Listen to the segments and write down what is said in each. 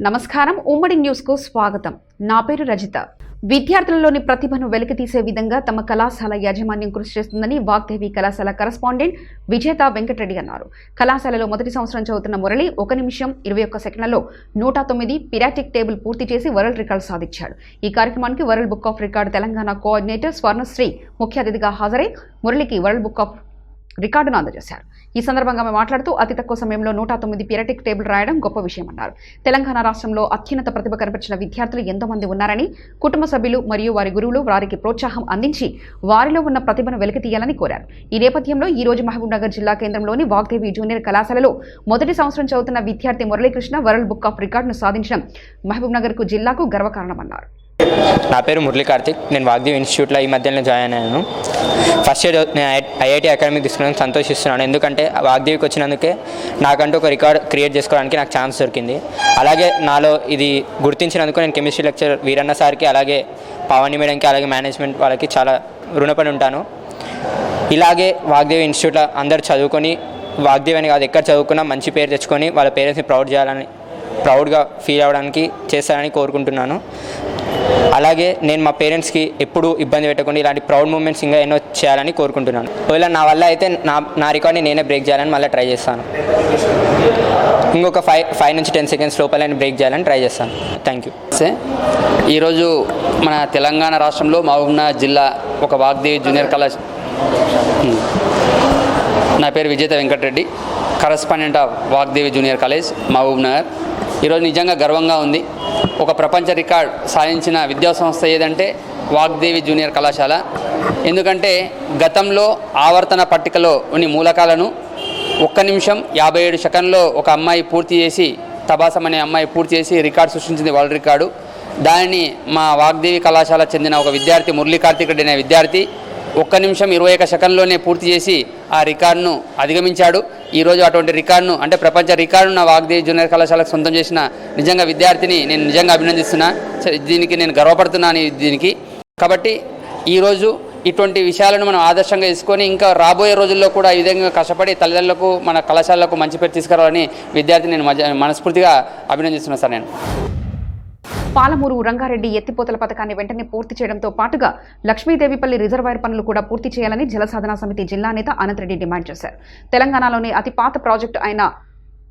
నమస్కారం. ఉమ్మడి న్యూస్ కు స్వాగతం. నా పేరు రజిత. విద్యార్థులలోని ప్రతిభను వెలికితీసే విధంగా తమ కళాశాల యాజమాన్యం కృషి చేస్తుందని వాగ్దేవి కళాశాల కరెస్పాండెంట్ విజేత వెంకటరెడ్డి అన్నారు. కళాశాలలో మొదటి సంవత్సరం చదువుతున్న మురళి 1 నిమిషం 21 సెకండ్లలో 109 పిరాటిక్ టేబుల్ పూర్తి చేసి వరల్డ్ రికార్డు సాధించాడు. ఈ కార్యక్రమానికి world book of record Telangana coordinator Swarnasri ముఖ్య అతిథిగా హాజరై మురళికి వరల్డ్ బుక్ ఆఫ్ రికార్డును అందజేశారు. ఈ సందర్భంగా ఆమె మాట్లాడుతూ అతి తక్కువ సమయంలో 109 పిరాటిక్ టేబుల్ రాయడం గొప్ప విషయమన్నారు. తెలంగాణ రాష్ట్రంలో అత్యున్నత ప్రతిభ కనపరిచిన విద్యార్థులు ఎంతో మంది ఉన్నారని, కుటుంబ సభ్యులు మరియు వారి గురువులు వారికి ప్రోత్సాహం అందించి వారిలో ఉన్న ప్రతిభను వెలికితీయాలని కోరారు. ఈ నేపథ్యంలో ఈ రోజు మహబూబ్నగర్ జిల్లా కేంద్రంలోని వాగ్దేవి జూనియర్ కళాశాలలో మొదటి సంవత్సరం చదువుతున్న విద్యార్థి మురళీకృష్ణ వరల్డ్ బుక్ ఆఫ్ రికార్డును సాధించడం మహబూబ్నగర్కు జిల్లాకు గర్వకారణమన్నారు. నా పేరు మురళీ కార్తిక్. నేను వాగ్దేవి ఇన్స్టిట్యూట్లో ఈ మధ్యలో జాయిన్ అయ్యాను. ఫస్ట్ ఇయర్ నేను ఐఐటి అకాడమీ తీసుకున్నాను. సంతోషిస్తున్నాను, ఎందుకంటే వాగ్దేవికి వచ్చినందుకే నాకంటూ ఒక రికార్డ్ క్రియేట్ చేసుకోవడానికి నాకు ఛాన్స్ దొరికింది. అలాగే నాలో ఇది గుర్తించినందుకు నేను కెమిస్ట్రీ లెక్చర్ వీరన్న సార్కి, అలాగే పావని మేడంకి, అలాగే మేనేజ్మెంట్ వాళ్ళకి చాలా రుణపడి ఉంటాను. ఇలాగే వాగ్దేవి ఇన్స్టిట్యూట్లో అందరు చదువుకొని, వాగ్దేవి అని కాదు ఎక్కడ చదువుకున్నా మంచి పేరు తెచ్చుకొని వాళ్ళ పేరెంట్స్ని ప్రౌడ్గా ఫీల్ అవ్వడానికి చేస్తారని కోరుకుంటున్నాను. అలాగే నేను మా పేరెంట్స్కి ఎప్పుడూ ఇబ్బంది పెట్టకుండా ఇలాంటి ప్రౌడ్ మూమెంట్స్ ఇంకా ఎన్నో చేయాలని కోరుకుంటున్నాను. ఒకవేళ నా వల్ల అయితే నా రికార్డ్ని నేనే బ్రేక్ చేయాలని మళ్ళీ ట్రై చేస్తాను. ఇంకొక 5 నుంచి 10 సెకండ్స్ లోపల నేను బ్రేక్ చేయాలని ట్రై చేస్తాను. Thank you. ఈరోజు మన తెలంగాణ రాష్ట్రంలో మహబూబ్నగర్ జిల్లా ఒక వాగ్దేవి జూనియర్ కళాశాల. నా పేరు Vijetha Venkatareddy, correspondent of Vagdevi junior college Mahabubnagar. ఈరోజు నిజంగా గర్వంగా ఉంది. ఒక ప్రపంచ రికార్డ్ సాధించిన విద్యాసంస్థ ఏదంటే వాగ్దేవి జూనియర్ కళాశాల. ఎందుకంటే గతంలో ఆవర్తన పట్టికలో ఉన్న మూలకాలను 1 నిమిషం 57 సెకండ్లో ఒక అమ్మాయి పూర్తి చేసి, తబాసం అనే అమ్మాయి పూర్తి చేసి రికార్డు సృష్టించింది, వరల్డ్ రికార్డు. దానిని మా వాగ్దేవి కళాశాల చెందిన ఒక విద్యార్థి మురళీ కార్తిక్ రెడ్డి అనే విద్యార్థి 1 నిమిషం 21 సెకండ్లోనే పూర్తి చేసి ఆ రికార్డును అధిగమించాడు. ఈరోజు అటువంటి రికార్డును, అంటే ప్రపంచ రికార్డును నా వాగ్దేవి జూనియర్ కళాశాలకు సొంతం చేసిన నిజంగా విద్యార్థిని నేను నిజంగా అభినందిస్తున్నా. దీనికి నేను గర్వపడుతున్నాను దీనికి. కాబట్టి ఈరోజు ఇటువంటి విషయాలను మనం ఆదర్శంగా తీసుకొని ఇంకా రాబోయే రోజుల్లో కూడా ఈ విధంగా కష్టపడి తల్లిదండ్రులకు, మన కళాశాలకు మంచి పేరు తీసుకురావాలని విద్యార్థిని నేను మనస్ఫూర్తిగా అభినందిస్తున్నాను సార్. నేను పాలమూరు రంగారెడ్డి ఎత్తిపోతల పథకాన్ని వెంటనే పూర్తి చేయడంతో పాటుగా లక్ష్మీదేవిపల్లి రిజర్వాయర్ పనులు కూడా పూర్తి చేయాలని జలసాధన సమితి జిల్లా నేత అనంతరెడ్డి డిమాండ్ చేశారు. తెలంగాణలోని అతి పాత ప్రాజెక్టు అయిన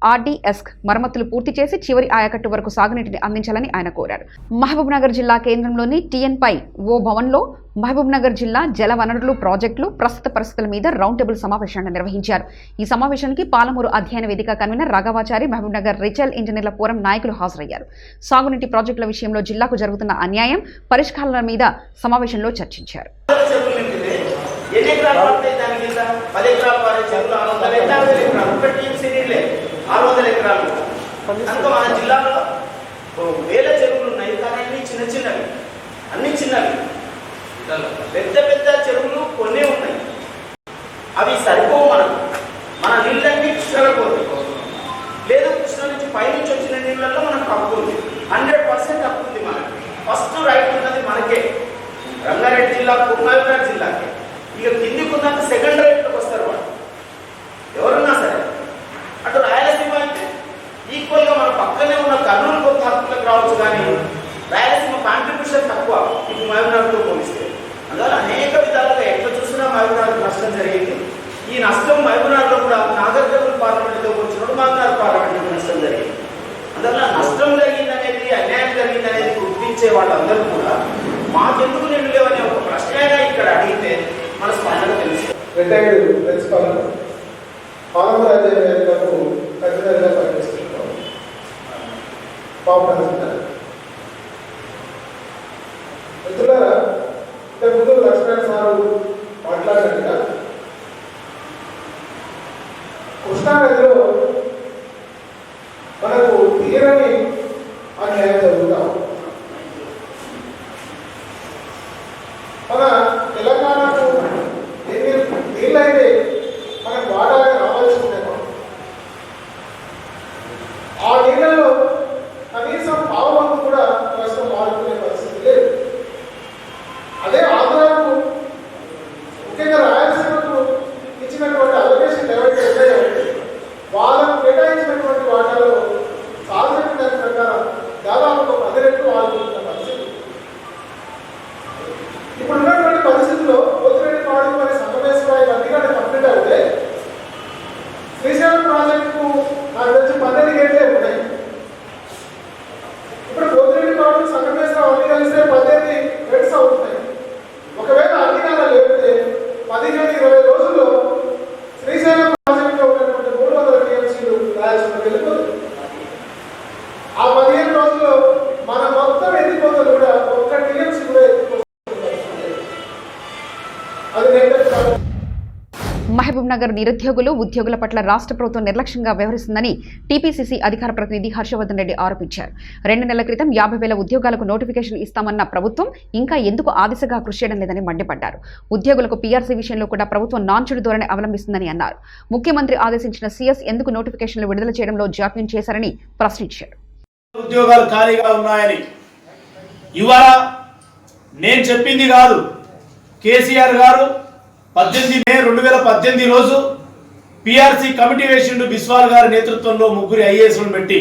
ఆర్డీఎస్ మరమ్మతులు పూర్తి చేసి చివరి ఆయకట్టు వరకు సాగునీటిని అందించాలని ఆయన కోరారు. మహబూబ్నగర్ జిల్లా కేంద్రంలోని టీఎన్పై ఓ భవన్లో మహబూబ్నగర్ జిల్లా జల వనరులు ప్రాజెక్టులు ప్రస్తుత పరిస్థితుల మీద రౌండ్ టేబుల్ సమావేశాన్ని నిర్వహించారు. ఈ సమావేశానికి పాలమూరు అధ్యయన వేదిక కన్వీనర్ రాఘవాచారి, మహబూబ్నగర్ రిటైల్ ఇంజనీర్ల ఫోరం నాయకులు హాజరయ్యారు. సాగునీటి ప్రాజెక్టుల విషయంలో జిల్లాకు జరుగుతున్న అన్యాయం, పరిష్కారాల మీద సమావేశంలో చర్చించారు. మన జిల్లాలో వేల చెరువులు ఉన్నాయి, కానీ అన్ని చిన్నవి. పెద్ద పెద్ద చెరువులు కొన్ని ఉన్నాయి, అవి సరిపోవు. మన నీళ్ళన్నీ కృష్ణలో పోతాయి. లేదు, కృష్ణ నుంచి పైనుంచి వచ్చిన నీళ్ళల్లో మనకు హక్కు ఉంది, 100% హక్కు ఉంది. మనకి ఫస్ట్ రైట్ ఉన్నది మనకే, రంగారెడ్డి జిల్లాకు, మహబూబ్నగర్ జిల్లాకే. ఇక కిందికి ఉన్నంత సెకండ్ రైట్లోకి వస్తారు వాళ్ళు ఎవరున్నా సరే. అటు రాయలసీమ అయితే ఈక్వల్గా మన పక్కనే ఉన్న కర్నూలు కొత్త హక్కులకు రావచ్చు, కానీ రాయలసీమ కాంట్రిబ్యూషన్ తక్కువ ఇప్పుడు మహబూబ్నగర్తో పోలిస్తే. అందువల్ల అనేక విధాలుగా ఎట్లా చూసినా మహబూబ్నగర్కు నష్టం జరిగింది. ఈ నష్టం మహబూబ్నగర్లో కూడా నాగర్కర్నూలు పార్లమెంటుతో వచ్చినప్పుడు మహబూబ్నగర్ పార్లమెంటుకు నష్టం జరిగింది. అందువల్ల నష్టం జరిగిందనేది, అన్యాయం జరిగిందనేది గుర్తించే వాళ్ళందరూ కూడా మాకెందుకు నిండు లేవనే ఒక ప్రశ్నగా ఇక్కడ అడిగితే మన స్పందన తెలుసు. రిటైర్డ్ ప్రిన్సిపల్ పాలమూరు అధ్యయన వేదికకు కన్వీనర్గా పనిచేస్తున్నాం. మిత్రులారా, ఇంతకుముందు లక్ష్మణ్ సారు మాట్లాడినట్టుగా కృష్ణానదిలో మనకు తీరని అన్యాయం జరుగుతాం. మన తెలంగాణకు నీళ్ళైతే మనకు వాడాగా రావాల్సి ఉండేమో, ఆ నీళ్ళలో కనీసం మహబూబ్నగర్ నిరుద్యోగులు ఉద్యోగుల పట్ల రాష్ట్ర ప్రభుత్వం నిర్లక్ష్యంగా వ్యవహరిస్తుందని టీపీసీసీ అధికార ప్రతినిధి హర్షవర్ధన్ రెడ్డి ఆరోపించారు. 2 నెలల క్రితం 50,000 ఉద్యోగాలకు నోటిఫికేషన్ ఇస్తామన్న ప్రభుత్వం ఇంకా ఎందుకు ఆ దిశగా కృషి చేయడం లేదని మండిపడ్డారు. ఉద్యోగులకు పీఆర్సీ విషయంలో కూడా ప్రభుత్వం నాన్చుడు ధోరణి అవలంబిస్తుందని అన్నారు. ముఖ్యమంత్రి ఆదేశించిన సీఎస్ ఎందుకు నోటిఫికేషన్లు విడుదల చేయడంలో జాప్యం చేశారని ప్రశ్నించారు. ఉద్యోగాలు ఖాళీగా ఉన్నాయని ఇవాళ నేను చెప్పింది కాదు, కేసీఆర్ గారు 18 మే 2018 రోజు పిఆర్సీ కమిటీ వేసిండు. బిస్వాల్ గారి నేతృత్వంలో 3 ఐఏఎస్లను పెట్టి,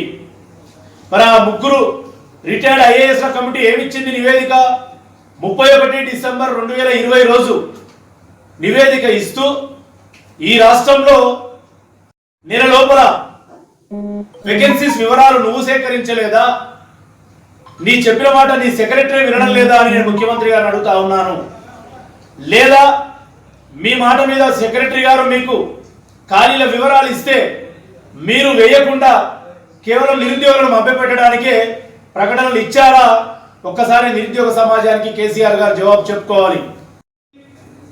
మరి ఆ 3 రిటైర్డ్ ఐఏఎస్ల కమిటీ ఏమిచ్చింది నివేదిక? 31 డిసెంబర్ 2020 రోజు నివేదిక ఇస్తూ ఈ రాష్ట్రంలో నెల లోపల వేకెన్సీస్ వివరాలు నువ్వు సేకరించలేదా, నీ చెప్పిన మాట నీ సెక్రటరీ వినడం లేదా అని నేను ముఖ్యమంత్రి గారిని అడుగుతా ఉన్నాను. లేదా మీ మాట మీద సెక్రటరీ గారు మీకు ఖాళీల వివరాలు ఇస్తే మీరు వేయకుండా కేవలం నిరుద్యోగులను మభ్యపెట్టడానికే ప్రకటనలు ఇచ్చారా? ఒక్కసారి నిరుద్యోగ సమాజానికి కేసీఆర్ గారు జవాబు చెప్పుకోవాలి.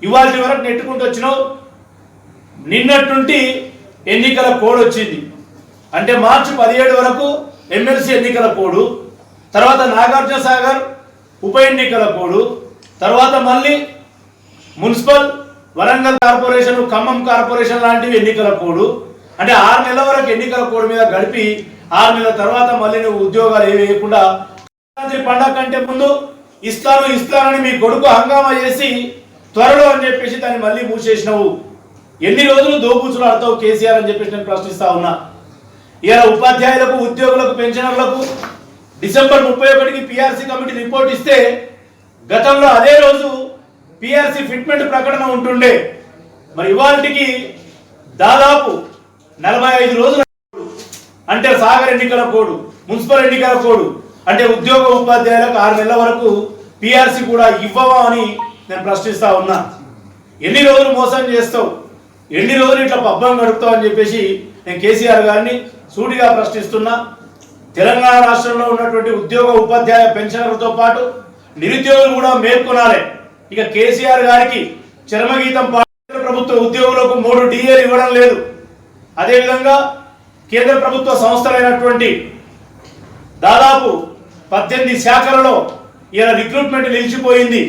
ఇవాళ వరకు నెట్టుకుంటూ వచ్చినావు, నిన్నటి నుండి ఎన్నికల కోడ్ వచ్చింది. అంటే మార్చి 17 వరకు ఎమ్మెల్సీ ఎన్నికల కోడ్, తర్వాత నాగార్జున సాగర్ ఉప ఎన్నికల కోడ్, తర్వాత మళ్ళీ municipal Warangal corporation, Khammam corporation లాంటివి ఎన్నికల కోడ్. అంటే 6 నెలల వరకు ఎన్నికల కోడ్ మీద గడిపి 6 నెలల తర్వాత మళ్ళీ నువ్వు ఉద్యోగాలు ఏమి వేయకుండా పండగ కంటే ముందు ఇస్తానని మీ కొడుకు హంగామా చేసి త్వరలో అని చెప్పేసి దాన్ని మళ్ళీ మూసేసినావు. ఎన్ని రోజులు దోబూచులు ఆడతావు కేసీఆర్ అని చెప్పేసి నేను ప్రశ్నిస్తా ఉన్నా. ఇలా ఉపాధ్యాయులకు, ఉద్యోగులకు, పెన్షనర్లకు డిసెంబర్ 31కి పిఆర్సీ కమిటీ రిపోర్ట్ ఇస్తే గతంలో అదే రోజు పిఆర్సీ ఫిట్మెంట్ ప్రకటన ఉంటుండే. మరి ఇవాళకి దాదాపు 45 రోజులు అంటే సాగర్ ఎన్నికల కోడ్, మున్సిపల్ ఎన్నికల కోడ్, అంటే ఉద్యోగ ఉపాధ్యాయులకు 6 నెలల వరకు పిఆర్సీ కూడా ఇవ్వవా అని నేను ప్రశ్నిస్తా ఉన్నా. ఎన్ని రోజులు మోసం చేస్తావు, ఎన్ని రోజులు ఇట్లా పబ్బం గడుపుతావు అని చెప్పేసి నేను కేసీఆర్ గారిని సూటిగా ప్రశ్నిస్తున్నా. తెలంగాణ రాష్ట్రంలో ఉన్నటువంటి ఉద్యోగ ఉపాధ్యాయ పెన్షనర్లతో పాటు నిరుద్యోగులు కూడా మేల్కొనాలి. ఇక కేసీఆర్ గారికి చరమగీతం కేంద్ర ప్రభుత్వ ఉద్యోగులకు 3 డిఏలు ఇవ్వడం లేదు. అదేవిధంగా కేంద్ర ప్రభుత్వ సంస్థలైనటువంటి దాదాపు 18 శాఖలలో ఇలా రిక్రూట్మెంట్ నిలిచిపోయింది.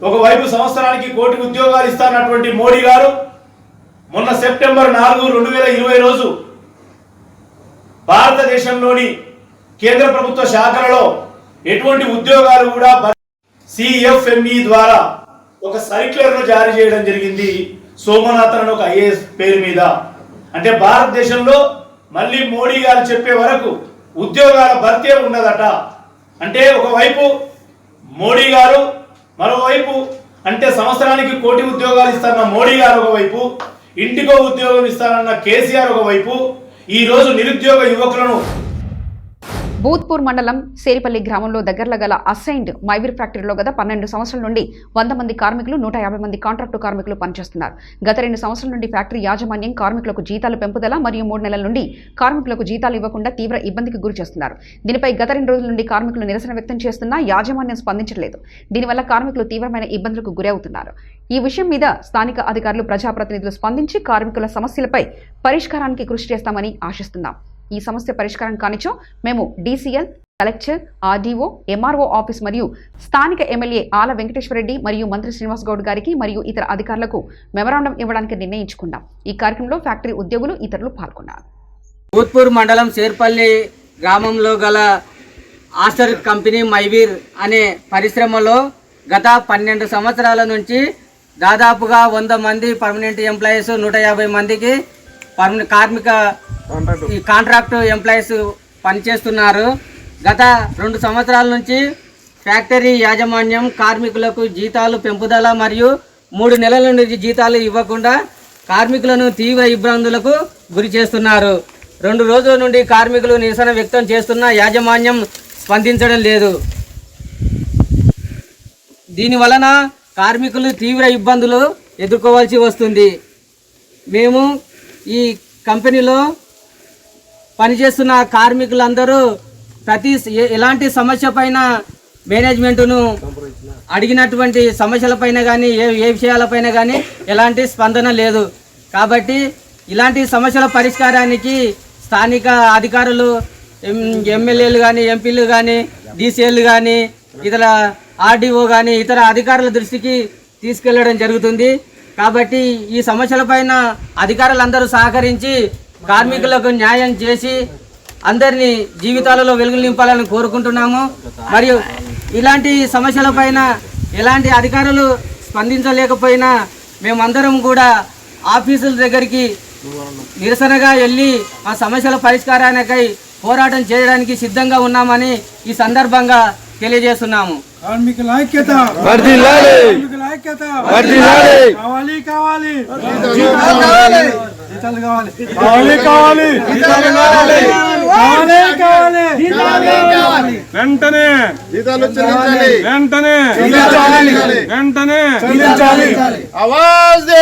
ఒకవైపు సంవత్సరానికి 1 కోటి ఉద్యోగాలు ఇస్తానటువంటి మోడీ గారు మొన్న సెప్టెంబర్ 4, 2020 రోజు భారతదేశంలోని కేంద్ర ప్రభుత్వ శాఖలలో ఎటువంటి ఉద్యోగాలు కూడా సిఎఫ్ఎంఈ ద్వారా ఒక సర్క్యులర్ను జారీ చేయడం జరిగింది. సోమనాథన్ అని ఒక ఐఏఎస్ పేరు మీద. అంటే భారతదేశంలో మళ్ళీ మోడీ గారు చెప్పే వరకు ఉద్యోగాల భర్తీ ఉన్నదట. అంటే ఒకవైపు మోడీ గారు, మరోవైపు అంటే సంవత్సరానికి 1 కోటి ఉద్యోగాలు ఇస్తారన్న మోడీ గారు ఒకవైపు, ఇంటికో ఉద్యోగం ఇస్తారన్న కేసీఆర్ ఒకవైపు, ఈ రోజు నిరుద్యోగ యువకులను బూత్పూర్ మండలం సేరిపల్లి గ్రామంలో దగ్గరలో గల అసైన్డ్ మైవిర్ ఫ్యాక్టరీలో గత 12 సంవత్సరాల నుండి 100 మంది కార్మికులు, 150 మంది కాంట్రాక్టు కార్మికులు పనిచేస్తున్నారు. గత 2 సంవత్సరాల నుండి ఫ్యాక్టరీ యాజమాన్యం కార్మికులకు జీతాలు పెంపుదల మరియు 3 నెలల నుండి కార్మికులకు జీతాలు ఇవ్వకుండా తీవ్ర ఇబ్బందికి గురి చేస్తున్నారు. దీనిపై గత 2 రోజుల నుండి కార్మికులు నిరసన వ్యక్తం చేస్తున్నా యాజమాన్యం స్పందించలేదు. దీనివల్ల కార్మికులు తీవ్రమైన ఇబ్బందులకు గురవుతున్నారు. ఈ విషయం మీద స్థానిక అధికారులు, ప్రజాప్రతినిధులు స్పందించి కార్మికుల సమస్యలపై పరిష్కారానికి కృషి చేస్తామని ఆశిస్తున్నాం. ఈ సమస్య పరిష్కారం కానిచో మేము DCL, collector, RDO, MRO office మరియు స్థానిక ఎమ్మెల్యే ఆల వెంకటేశ్వరరెడ్డి మరియు మంత్రి శ్రీనివాస్ గౌడ్ గారికి మరియు ఇతర అధికారులకు మెమరాండం ఇవ్వడానికి నిర్ణయించుకున్నాం. ఈ కార్యక్రమంలో ఫ్యాక్టరీ ఉద్యోగులు, ఇతరులు పాల్గొన్నారు. బూత్పూర్ మండలం సేర్పల్లి గ్రామంలో గల ఆస్టర్ కంపెనీ మైవీర్ అనే పరిశ్రమలో గత 12 సంవత్సరాల నుంచి దాదాపుగా 100 మంది పర్మనెంట్ ఎంప్లాయీస్, 150 మందికి కాంట్రాక్ట్ ఎంప్లాయీస్ పనిచేస్తున్నారు. గత 2 సంవత్సరాల నుంచి ఫ్యాక్టరీ యాజమాన్యం కార్మికులకు జీతాలు పెంపుదల మరియు 3 నెలల నుంచి జీతాలు ఇవ్వకుండా కార్మికులను తీవ్ర ఇబ్బందులకు గురి చేస్తున్నారు. 2 రోజుల నుండి కార్మికులు నిరసన వ్యక్తం చేస్తున్న యాజమాన్యం స్పందించడం లేదు. దీనివలన కార్మికులు తీవ్ర ఇబ్బందులు ఎదుర్కోవాల్సి వస్తుంది. మేము ఈ కంపెనీలో పనిచేస్తున్న కార్మికులందరూ ఎలాంటి సమస్య పైన మేనేజ్మెంటును అడిగినటువంటి సమస్యలపైన కానీ ఏ విషయాలపైన కానీ ఎలాంటి స్పందన లేదు. కాబట్టి ఇలాంటి సమస్యల పరిష్కారానికి స్థానిక అధికారులు ఎమ్మెల్యేలు కానీ ఎంపీలు కానీ డీసీఎల్ కానీ ఇతర ఆర్డీఓ కానీ ఇతర అధికారుల దృష్టికి తీసుకెళ్లడం జరుగుతుంది. కాబట్టి ఈ సమస్యలపైన అధికారులందరూ సహకరించి కార్మికులకు న్యాయం చేసి అందరినీ జీవితాలలో వెలుగులు నింపాలని కోరుకుంటున్నాము. మరియు ఇలాంటి సమస్యలపైన ఎలాంటి అధికారులు స్పందించలేకపోయినా మేమందరం కూడా ఆఫీసుల దగ్గరికి నిరసనగా వెళ్ళి ఆ సమస్యల పరిష్కారానికై పోరాటం చేయడానికి సిద్ధంగా ఉన్నామని ఈ సందర్భంగా తెలియజేస్తున్నాము. కార్మికుల ఐక్యత కావాలి కావాలి జీతాలు కావాలి వెంటనే జీతాలు వెంటనే ఆవాజ్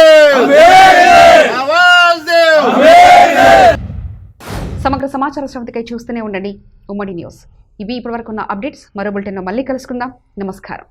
సమగ్ర సమాచార శ్రవతికై చూస్తూనే ఉండండి ఉమ్మడి న్యూస్. ఇవి ఇప్పటివరకు ఉన్న అప్డేట్స్. మరో బులెటిన్లో మళ్ళీ కలుసుకుందాం. నమస్కారం.